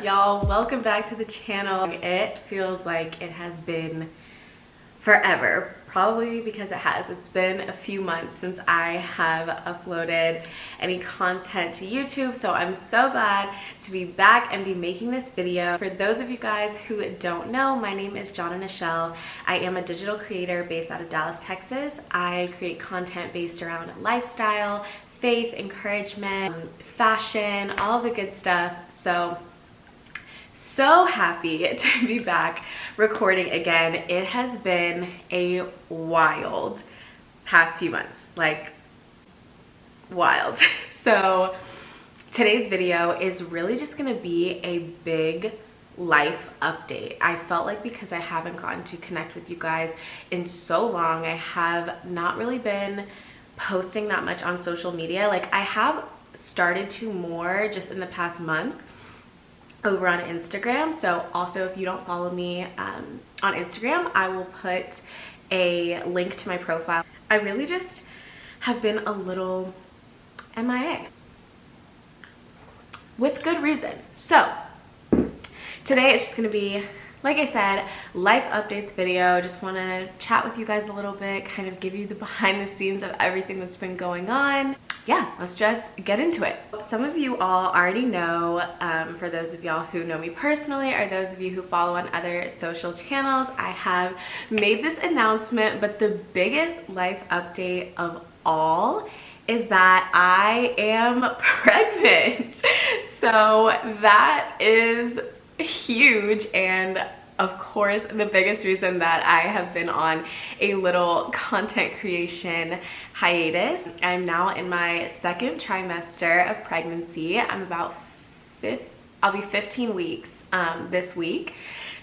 y'all? Welcome back to the channel. It feels like it has been forever, probably because it has. It's been a few months since I have uploaded any content to YouTube, so I'm so glad to be back and be making this video. For those of you guys who don't know, my name is heyjohnnanichelle. I am a digital creator based out of Dallas, Texas. I create content based around lifestyle, faith, encouragement, fashion, all the good stuff. So happy to be back recording again. It has been a wild past few months, like wild. So today's video is really just gonna be a big life update. I felt like because I haven't gotten to connect with you guys in so long, I have not really been posting that much on social media. Like I have started to more just in the past month over on Instagram. So also if you don't follow me on Instagram, I will put a link to my profile. I really just have been a little MIA with good reason. So today it's just gonna be, like I said, life updates video. Just want to chat with you guys a little bit, kind of give you the behind the scenes of everything that's been going on. Yeah, let's just get into it. Some of you all already know, for those of y'all who know me personally, or those of you who follow on other social channels, I have made this announcement, but the biggest life update of all is that I am pregnant. So that is huge, and of course the biggest reason that I have been on a little content creation hiatus. I'm now in my second trimester of pregnancy. I'm about I'll be 15 weeks this week,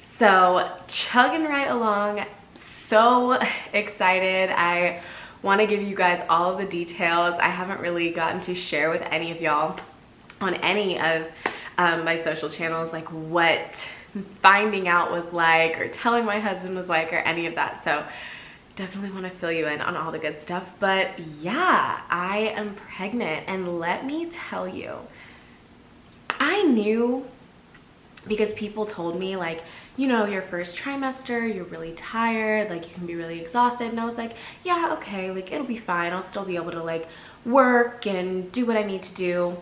so chugging right along. So excited. I want to give you guys all of the details. I haven't really gotten to share with any of y'all on any of my social channels, like what finding out was like, or telling my husband was like, or any of that. So definitely want to fill you in on all the good stuff. But yeah, I am pregnant, and let me tell you, I knew, because people told me, like, you know, your first trimester, you're really tired, like you can be really exhausted. And I was like, yeah, okay, like it'll be fine. I'll still be able to like work and do what I need to do.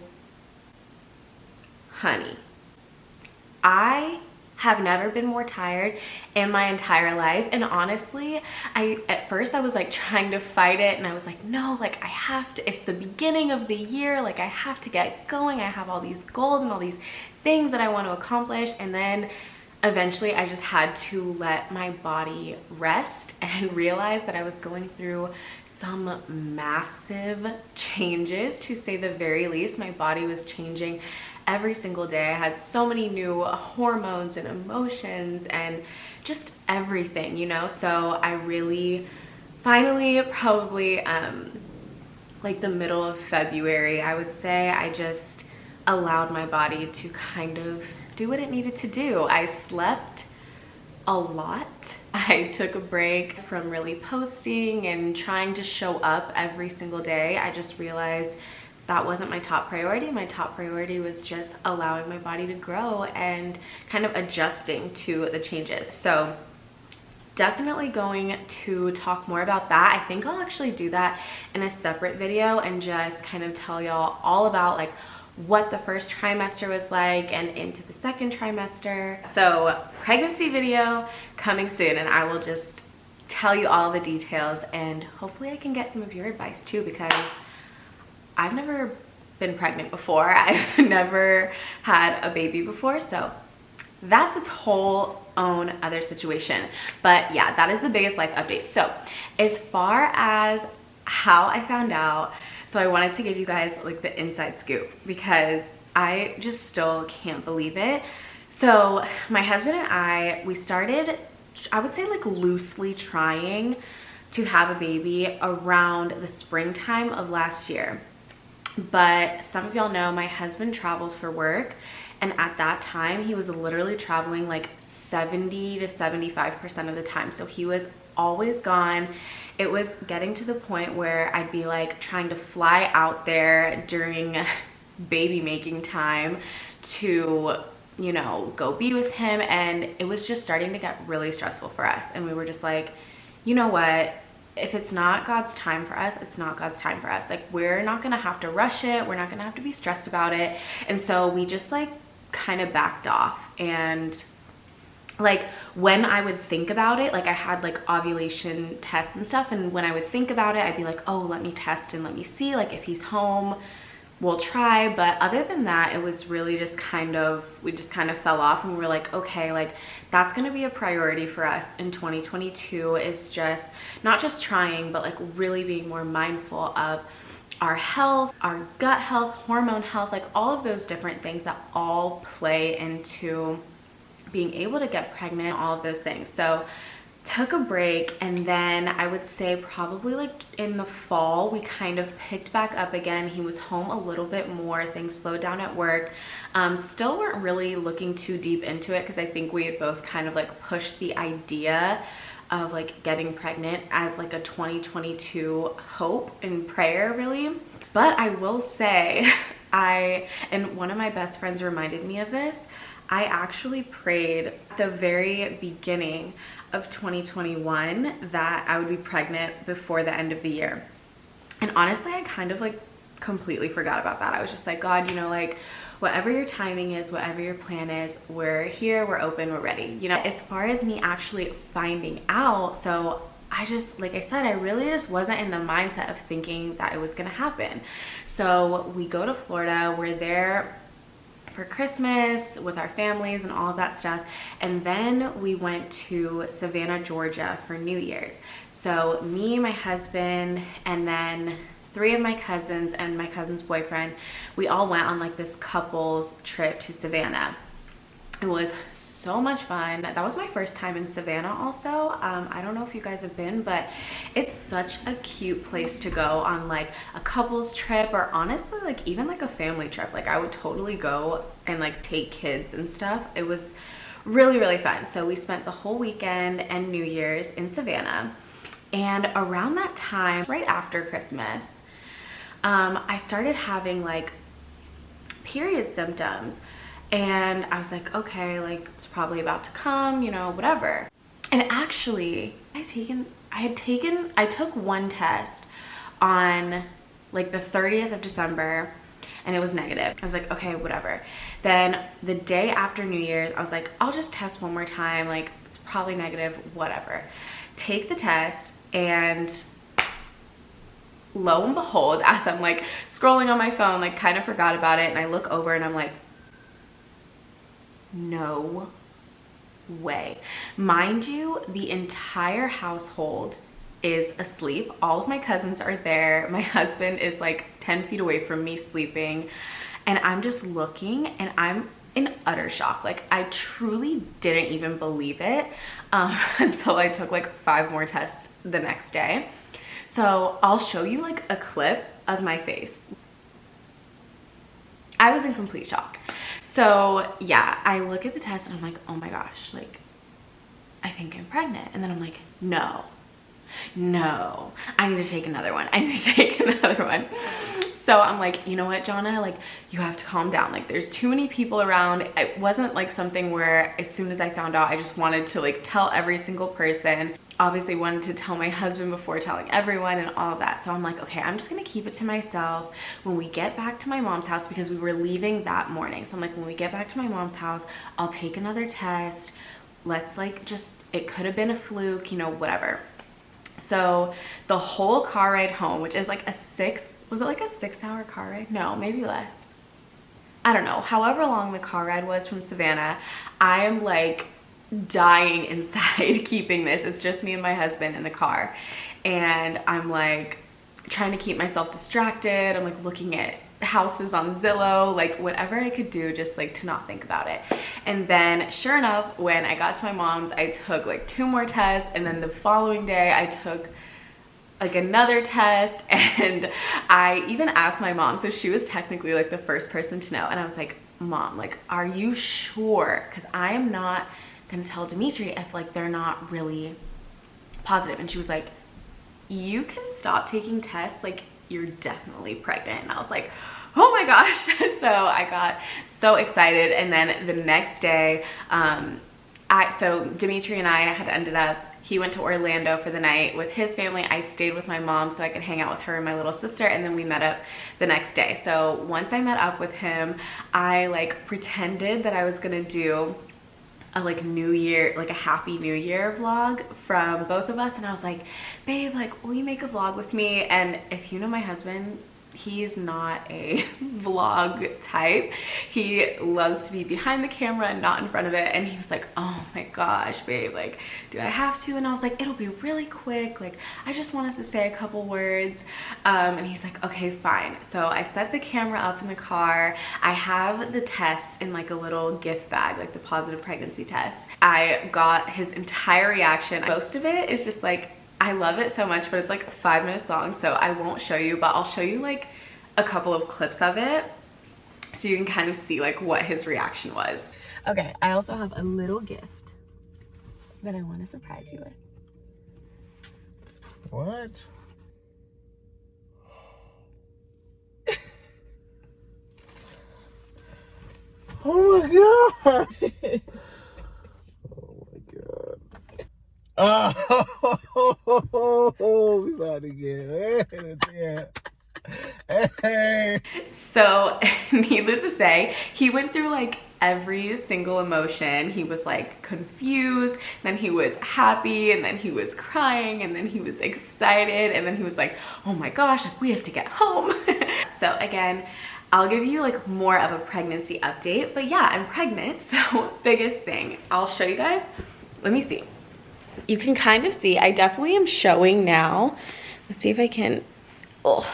Honey, I have never been more tired in my entire life. And honestly, at first I was like trying to fight it, and I was like, no, like I have to, it's the beginning of the year, like I have to get going. I have all these goals and all these things that I want to accomplish. And then eventually I just had to let my body rest and realize that I was going through some massive changes, to say the very least. My body was changing every single day. I had so many new hormones and emotions and just everything, you know? So I really finally, probably like the middle of February, I would say, I just allowed my body to kind of do what it needed to do. I slept a lot. I took a break from really posting and trying to show up every single day. I just realized that wasn't my top priority. My top priority was just allowing my body to grow and kind of adjusting to the changes. So definitely going to talk more about that. I think I'll actually do that in a separate video and just kind of tell y'all all about like what the first trimester was like and into the second trimester. So pregnancy video coming soon, and I will just tell you all the details, and hopefully I can get some of your advice too, because I've never been pregnant before. I've never had a baby before, so that's its whole own other situation. But yeah, that is the biggest life update. So as far as how I found out, so I wanted to give you guys like the inside scoop, because I just still can't believe it. So my husband and I, we started, I would say like loosely trying to have a baby around the springtime of last year. But some of y'all know my husband travels for work, and at that time he was literally traveling like 70 to 75% of the time. So he was always gone. It was getting to the point where I'd be like trying to fly out there during baby making time to you know, go be with him. And it was just starting to get really stressful for us. And we were just like, you know what? If it's not God's time for us, it's not God's time for us. Like, we're not gonna have to rush it. We're not gonna have to be stressed about it. And so we just like kind of backed off. And like when I would think about it, like I had like ovulation tests and stuff. And when I would think about it, I'd be like, oh, let me test and let me see, like if he's home, we'll try. But other than that, it was really just kind of, we just kind of fell off, and we were like, okay, like that's going to be a priority for us in 2022, is just not just trying, but like really being more mindful of our health, our gut health, hormone health, like all of those different things that all play into being able to get pregnant, all of those things. So took a break, and then I would say probably like in the fall we kind of picked back up again. He was home a little bit more, things slowed down at work. Still weren't really looking too deep into it because I think we had both kind of like pushed the idea of like getting pregnant as like a 2022 hope and prayer, really. But I will say, and one of my best friends reminded me of this, I actually prayed at the very beginning of 2021 that I would be pregnant before the end of the year. And honestly, I kind of like completely forgot about that. I was just like, God, you know, like whatever your timing is, whatever your plan is, we're here, we're open, we're ready. You know, as far as me actually finding out, so I just, like I said, I really just wasn't in the mindset of thinking that it was gonna happen. So we go to Florida, we're there for Christmas with our families and all of that stuff. And then we went to Savannah, Georgia for New Year's. So me, my husband, and then 3 of my cousins and my cousin's boyfriend, we all went on like this couples trip to Savannah. It was so much fun. That was my first time in Savannah also. I don't know if you guys have been, but it's such a cute place to go on like a couples trip, or honestly like even like a family trip. Like I would totally go and like take kids and stuff. It was really, really fun. So we spent the whole weekend and New Year's in Savannah. And around that time, right after Christmas, I started having like period symptoms. And I was like, okay, like it's probably about to come, you know, whatever. And actually, I took one test on like the 30th of December, and it was negative. I was like, okay, whatever. Then the day after New Year's, I was like, I'll just test one more time. Like it's probably negative, whatever. Take the test, and lo and behold, as I'm like scrolling on my phone, like kind of forgot about it, and I look over and I'm like, no way. Mind you, the entire household is asleep. All of my cousins are there. My husband is like 10 feet away from me sleeping. And I'm just looking, and I'm in utter shock. Like I truly didn't even believe it until I took like 5 more tests the next day. So I'll show you like a clip of my face. I was in complete shock. So yeah, I look at the test and I'm like, oh my gosh, like I think I'm pregnant. And then I'm like, no, I need to take another one. So I'm like, you know what, Jonna, like you have to calm down. Like there's too many people around. It wasn't like something where as soon as I found out, I just wanted to like tell every single person. Obviously wanted to tell my husband before telling everyone and all of that. So I'm like, okay, I'm just gonna keep it to myself. When we get back to my mom's house, because we were leaving that morning. So I'm like, when we get back to my mom's house, I'll take another test. Let's like just, it could have been a fluke, you know, whatever. So the whole car ride home, which is like was it like a 6-hour car ride? No, maybe less. I don't know. However long the car ride was from Savannah, I am like dying inside keeping this. It's just me and my husband in the car. And I'm like trying to keep myself distracted. I'm like looking at houses on Zillow, like whatever I could do just like to not think about it. And then sure enough, when I got to my mom's, I took like 2 more tests. And then the following day I took like another test, and I even asked my mom. So she was technically like the first person to know. And I was like, Mom, like, are you sure? Because I am not gonna tell Dimitri if like they're not really positive. And she was like, you can stop taking tests, like you're definitely pregnant. And I was like, oh my gosh. So I got so excited. And then the next day, so Dimitri and I had ended up, he went to Orlando for the night with his family. I stayed with my mom so I could hang out with her and my little sister, and then we met up the next day. So once I met up with him, I like pretended that I was gonna do a like new year, like a happy new year vlog from both of us. And I was like, babe, like, will you make a vlog with me? And if you know my husband, he's not a vlog type. He loves to be behind the camera and not in front of it. And he was like, oh my gosh, babe, like, do I have to? And I was like, it'll be really quick. Like, I just want us to say a couple words. And he's like, okay, fine. So I set the camera up in the car. I have the tests in like a little gift bag, like the positive pregnancy test. I got his entire reaction. Most of it is just like, I love it so much, but it's like 5 minutes long, so I won't show you, but I'll show you like a couple of clips of it so you can kind of see like what his reaction was. Okay, I also have a little gift that I want to surprise you with. What? Oh my god! Oh my god. Oh, we about to get yeah. Hey. So, needless to say, he went through like every single emotion. He was like confused, then he was happy, and then he was crying, and then he was excited, and then he was like, oh my gosh, like we have to get home. So again, I'll give you like more of a pregnancy update, but yeah, I'm pregnant. So biggest thing, I'll show you guys. Let me see. You can kind of see, I definitely am showing now. Let's see if I can, oh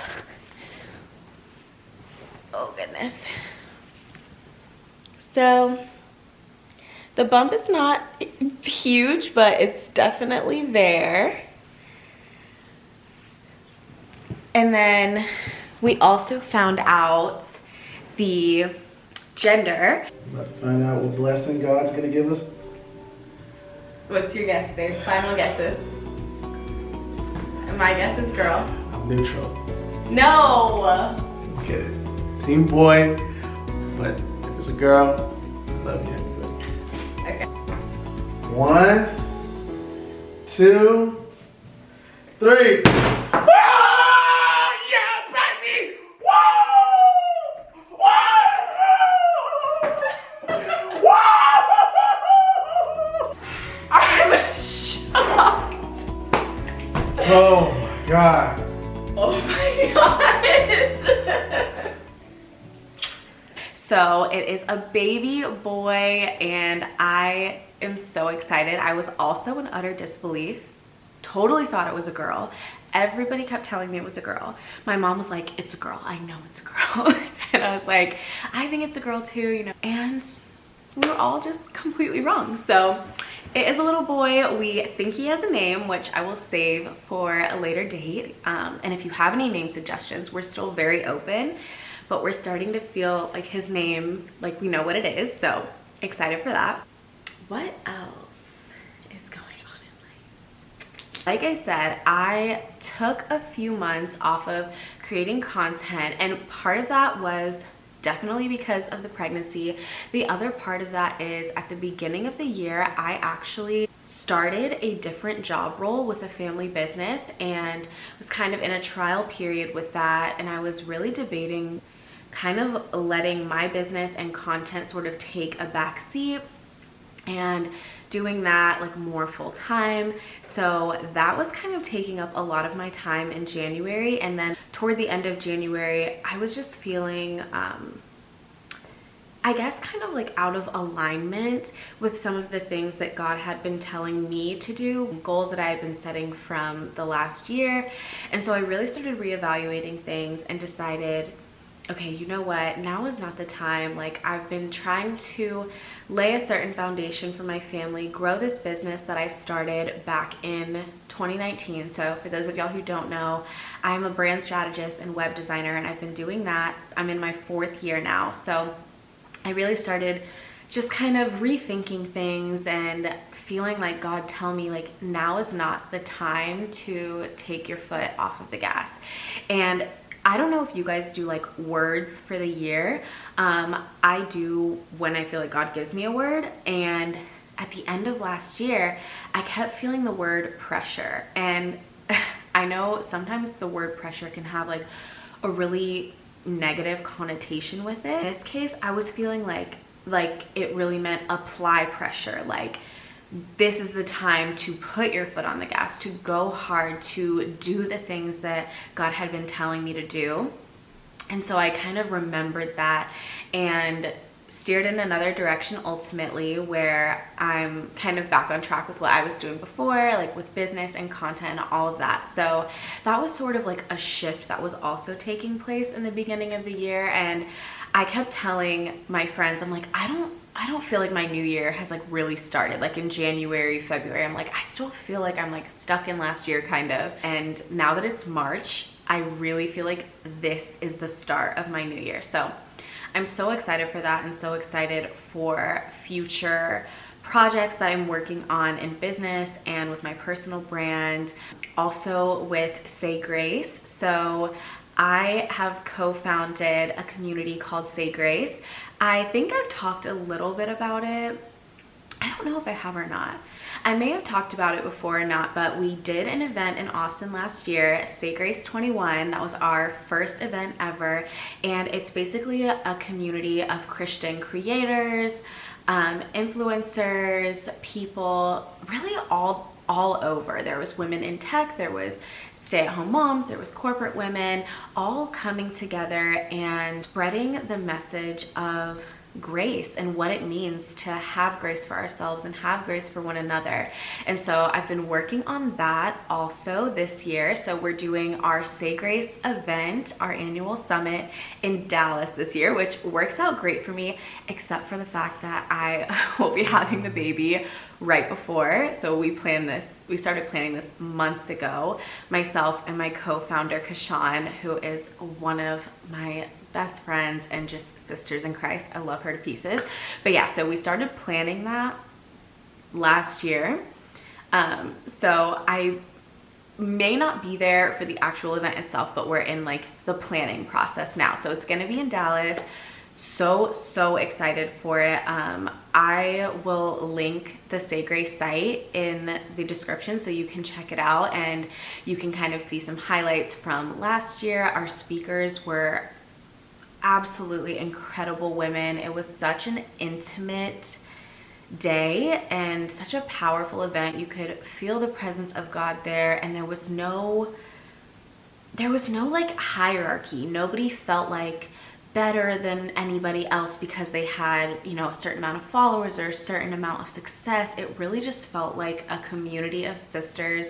goodness. So the bump is not huge, but it's definitely there. And then we also found out the gender. About to find out what blessing God's gonna give us. What's your guess, babe? Final guesses. My guess is girl. I'm neutral. No! Okay. Team boy, but if it's a girl, I love you anyway. Okay. 1, 2, 3. Oh my god. Oh my gosh. So it is a baby boy and I am so excited. I was also in utter disbelief. Totally thought it was a girl. Everybody kept telling me it was a girl. My mom was like, it's a girl. I know it's a girl. And I was like, I think it's a girl too, you know. And we were all just completely wrong. So it is a little boy. We think he has a name, which I will save for a later date. And if you have any name suggestions, we're still very open, but we're starting to feel like his name, like we know what it is. So excited for that. What else is going on in life? Like I said, I took a few months off of creating content, and part of that was definitely because of the pregnancy. The other part of that is at the beginning of the year, I actually started a different job role with a family business and was kind of in a trial period with that. And I was really debating kind of letting my business and content sort of take a back seat and doing that like more full time. So that was kind of taking up a lot of my time in January. And then toward the end of January, I was just feeling, I guess kind of like out of alignment with some of the things that God had been telling me to do, goals that I had been setting from the last year. And so I really started reevaluating things and decided, okay, you know what, now is not the time. Like, I've been trying to lay a certain foundation for my family, grow this business that I started back in 2019. So for those of y'all who don't know, I'm a brand strategist and web designer, and I've been doing that. I'm in my 4th year now. So I really started just kind of rethinking things and feeling like God tell me like now is not the time to take your foot off of the gas. And I don't know if you guys do like words for the year. I do when I feel like God gives me a word. And at the end of last year, I kept feeling the word pressure. And I know sometimes the word pressure can have like a really negative connotation with it. In this case, I was feeling like it really meant apply pressure. Like, this is the time to put your foot on the gas, to go hard, to do the things that God had been telling me to do. And so I kind of remembered that and steered in another direction ultimately, where I'm kind of back on track with what I was doing before, like with business and content and all of that. So that was sort of like a shift that was also taking place in the beginning of the year. And I kept telling my friends, I'm like, I don't feel like my new year has like really started. Like in January, February, I'm like, I still feel like I'm like stuck in last year kind of. And now that it's March, I really feel like this is the start of my new year. So I'm so excited for that and so excited for future projects that I'm working on in business and with my personal brand, also with Say Grace. So I have co-founded a community called Say Grace. I think I've talked a little bit about it. I don't know if I have or not. I may have talked about it before or not, but we did an event in Austin last year, Say Grace 21. That was our first event ever. And it's basically a community of Christian creators, influencers, people, really all over. There was women in tech, there was stay-at-home moms, there was corporate women, all coming together and spreading the message of grace and what it means to have grace for ourselves and have grace for one another. And so I've been working on that also this year. So we're doing our Say Grace event, our annual summit in Dallas this year, which works out great for me, except for the fact that I will be having the baby right before. So we started planning this months ago, myself and my co-founder Kashan, who is one of my best friends and just sisters in Christ. I love her to pieces. But yeah, so we started planning that last year. So I may not be there for the actual event itself, but we're in like the planning process now. So it's going to be in Dallas. So excited for it. I will link the Say Grace site in the description so you can check it out and you can kind of see some highlights from last year. Our speakers were absolutely incredible women. It was such an intimate day and such a powerful event. You could feel the presence of God there, and there was no like hierarchy. Nobody felt like better than anybody else because they had, you know, a certain amount of followers or a certain amount of success. It really just felt like a community of sisters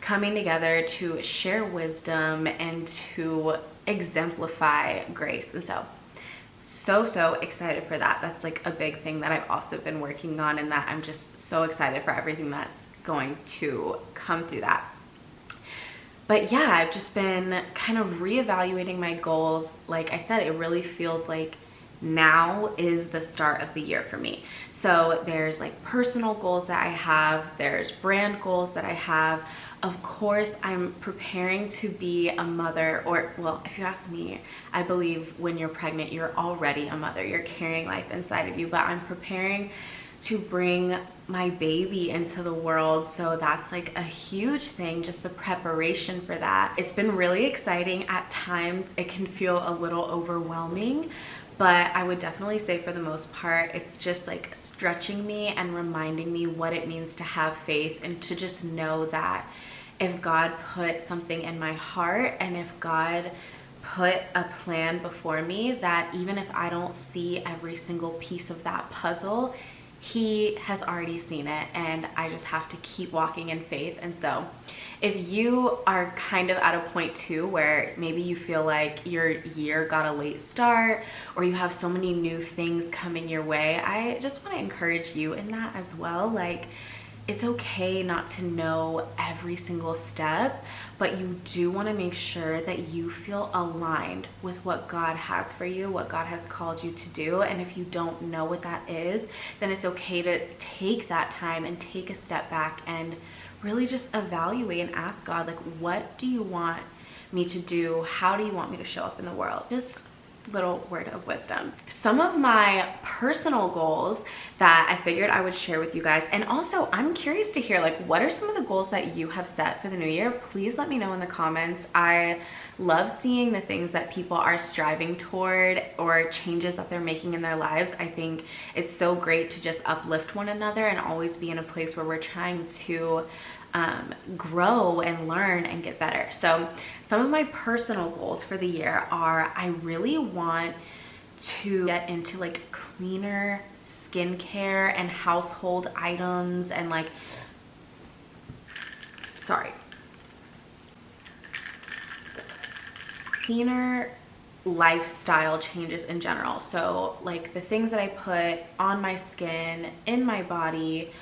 coming together to share wisdom and to exemplify grace. And so excited for that. That's like a big thing that I've also been working on, and that I'm just so excited for everything that's going to come through that. But yeah, I've just been kind of reevaluating my goals. Like I said, it really feels like now is the start of the year for me. So there's like personal goals that I have, there's brand goals that I have. Of course, I'm preparing to be a mother, or well, if you ask me, I believe when you're pregnant, you're already a mother. You're carrying life inside of you, but I'm preparing to bring my baby into the world. So that's like a huge thing, just the preparation for that. It's been really exciting. At times it can feel a little overwhelming, but I would definitely say for the most part, it's just like stretching me and reminding me what it means to have faith and to just know that if God put something in my heart and if God put a plan before me, that even if I don't see every single piece of that puzzle, He has already seen it, and I just have to keep walking in faith. And so if you are kind of at a point too where maybe you feel like your year got a late start or you have so many new things coming your way, I just want to encourage you in that as well. Like, it's okay not to know every single step, but you do want to make sure that you feel aligned with what God has for you, what God has called you to do. And if you don't know what that is, then it's okay to take that time and take a step back and really just evaluate and ask God, like, what do you want me to do? How do you want me to show up in the world? Just little word of wisdom. Some of my personal goals that I figured I would share with you guys, and also I'm curious to hear, like, what are some of the goals that you have set for the new year? Please let me know in the comments. I love seeing the things that people are striving toward or changes that they're making in their lives. I think it's so great to just uplift one another and always be in a place where we're trying to grow and learn and get better. So some of my personal goals for the year are, I really want to get into like cleaner skincare and household items and like, cleaner lifestyle changes in general. So like the things that I put on my skin, in my body,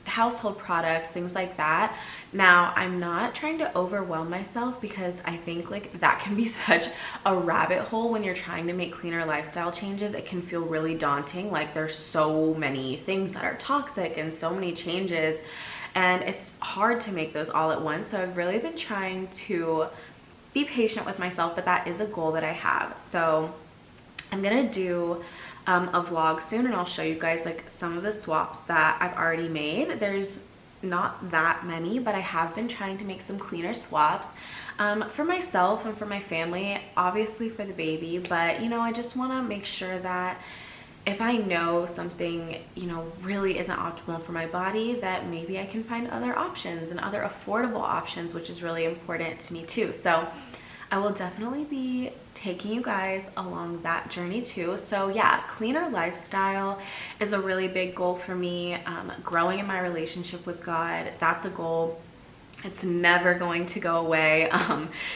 household products, things like that. Now, I'm not trying to overwhelm myself because I think like that can be such a rabbit hole when you're trying to make cleaner lifestyle changes. It can feel really daunting. Like there's so many things that are toxic and so many changes, and it's hard to make those all at once. So I've really been trying to be patient with myself, but that is a goal that I have. So I'm gonna do a vlog soon, and I'll show you guys like some of the swaps that I've already made. There's not that many, but I have been trying to make some cleaner swaps for myself and for my family, obviously for the baby, but you know, I just want to make sure that if I know something, you know, really isn't optimal for my body, that maybe I can find other options and other affordable options, which is really important to me too. So I will definitely be taking you guys along that journey too. So yeah, cleaner lifestyle is a really big goal for me. Growing in my relationship with God, that's a goal. It's never going to go away.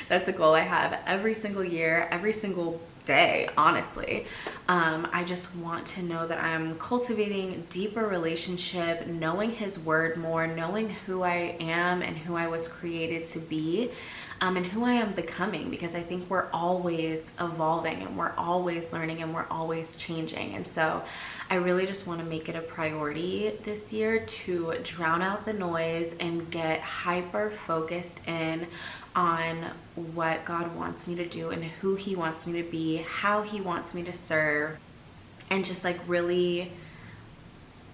That's a goal I have every single year, every single day, honestly. I just want to know that I'm cultivating deeper relationship, knowing his word more, knowing who I am and who I was created to be, and who I am becoming, because I think we're always evolving and we're always learning and we're always changing. And so I really just want to make it a priority this year to drown out the noise and get hyper focused in on what God wants me to do and who he wants me to be, how he wants me to serve, and just like really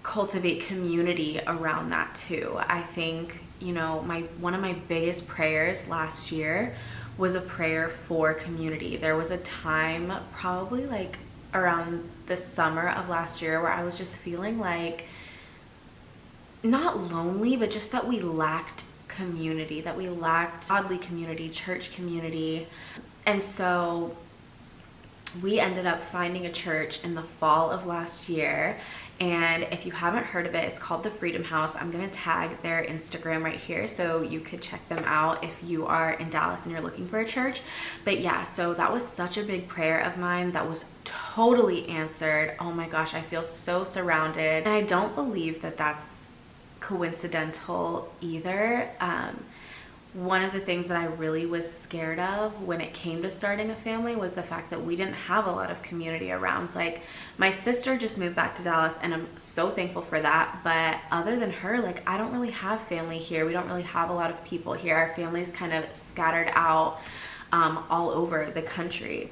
cultivate community around that too. I think, you know, one of my biggest prayers last year was a prayer for community. There was a time, probably like around the summer of last year, where I was just feeling like not lonely, but just that we lacked community, that we lacked godly community, church community. And so we ended up finding a church in the fall of last year. And if you haven't heard of it, it's called the Freedom House. I'm going to tag their Instagram right here so you could check them out if you are in Dallas and you're looking for a church. But yeah, so that was such a big prayer of mine that was totally answered. Oh my gosh, I feel so surrounded. And I don't believe that that's coincidental either. One of the things that I really was scared of when it came to starting a family was the fact that we didn't have a lot of community around. Like, my sister just moved back to Dallas, and I'm so thankful for that. But other than her, like, I don't really have family here. We don't really have a lot of people here. Our family's kind of scattered out all over the country.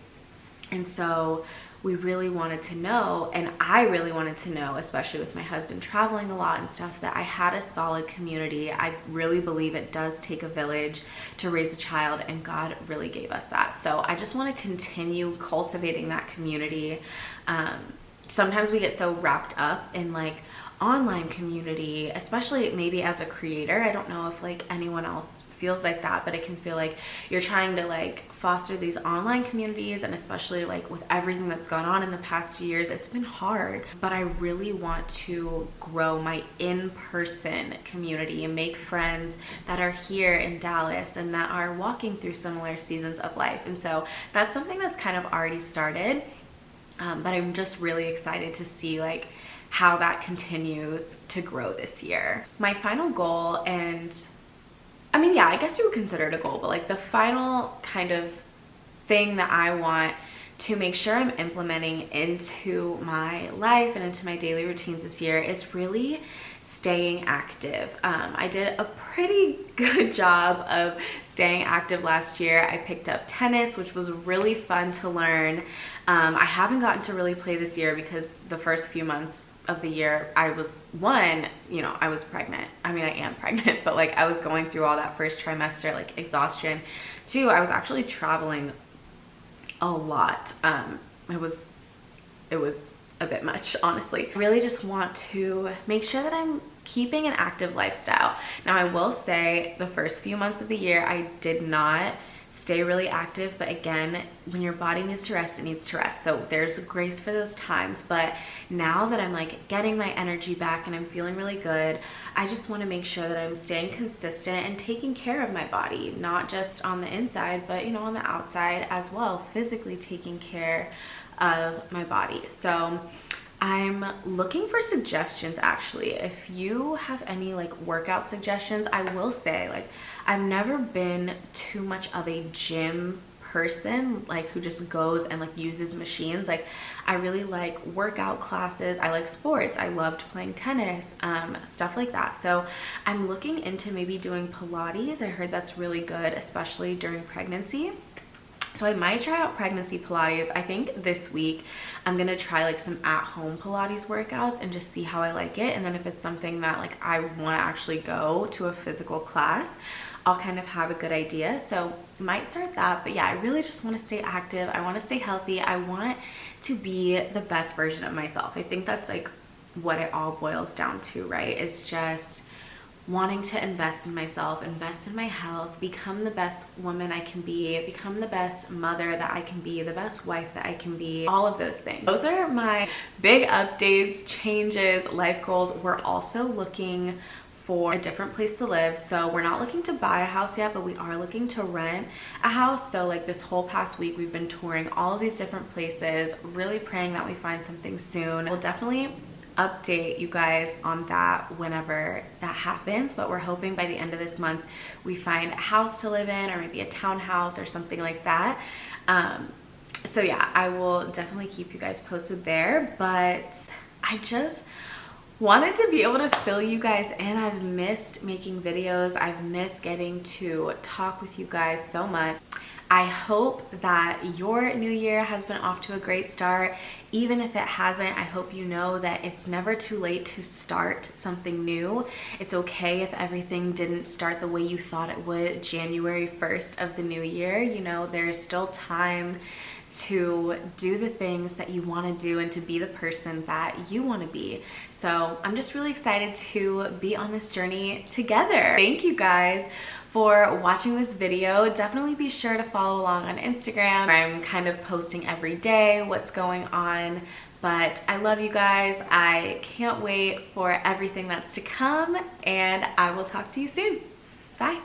And so we really wanted to know, and I really wanted to know, especially with my husband traveling a lot and stuff, that I had a solid community. I really believe it does take a village to raise a child, and God really gave us that. So I just want to continue cultivating that community. Sometimes we get so wrapped up in like online community, especially maybe as a creator. I don't know if like anyone else feels like that, but it can feel like you're trying to like foster these online communities, and especially like with everything that's gone on in the past 2 years, it's been hard. But I really want to grow my in-person community and make friends that are here in Dallas and that are walking through similar seasons of life. And so that's something that's kind of already started, but I'm just really excited to see like how that continues to grow this year. My final goal, and I mean, yeah, I guess you would consider it a goal, but like the final kind of thing that I want to make sure I'm implementing into my life and into my daily routines this year is really staying active. I did a pretty good job of staying active last year, I picked up tennis, which was really fun to learn. I haven't gotten to really play this year because the first few months of the year I was I was pregnant. I mean, I am pregnant, but like I was going through all that first trimester, like exhaustion. Two, I was actually traveling a lot. It was a bit much, honestly. I really just want to make sure that I'm keeping an active lifestyle. Now, I will say the first few months of the year, I did not stay really active, but again, when your body needs to rest, it needs to rest. So there's grace for those times. But now that I'm like getting my energy back and I'm feeling really good, I just want to make sure that I'm staying consistent and taking care of my body, not just on the inside, but on the outside as well, physically taking care of my body. So I'm looking for suggestions actually. If you have any like workout suggestions, I will say like I've never been too much of a gym person, like who just goes and like uses machines. Like I really like workout classes. I like sports. I loved playing tennis, stuff like that. So I'm looking into maybe doing Pilates. I heard that's really good, especially during pregnancy. So I might try out pregnancy Pilates. I think this week I'm gonna try like some at-home Pilates workouts and just see how I like it. And then if it's something that like I wanna actually go to a physical class, I'll kind of have a good idea. So might start that. But yeah, I really just wanna stay active. I wanna stay healthy. I want to be the best version of myself. I think that's like what it all boils down to, right? It's just wanting to invest in myself, invest in my health, become the best woman I can be, become the best mother that I can be, the best wife that I can be, all of those things. Those are my big updates, changes, life goals. We're also looking for a different place to live. So we're not looking to buy a house yet, but we are looking to rent a house. So like this whole past week, we've been touring all of these different places, really praying that we find something soon. We'll definitely update you guys on that whenever that happens, but we're hoping by the end of this month we find a house to live in, or maybe a townhouse or something like that. So yeah, I will definitely keep you guys posted there, but I just wanted to be able to fill you guys in. I've missed making videos. I've missed getting to talk with you guys so much. I hope that your new year has been off to a great start. Even if it hasn't, I hope you know that it's never too late to start something new. It's okay if everything didn't start the way you thought it would January 1st of the new year. There's still time to do the things that you want to do and to be the person that you want to be. So I'm just really excited to be on this journey together. Thank you guys for watching this video. Definitely be sure to follow along on Instagram. I'm kind of posting every day what's going on, but I love you guys. I can't wait for everything that's to come, and I will talk to you soon. Bye.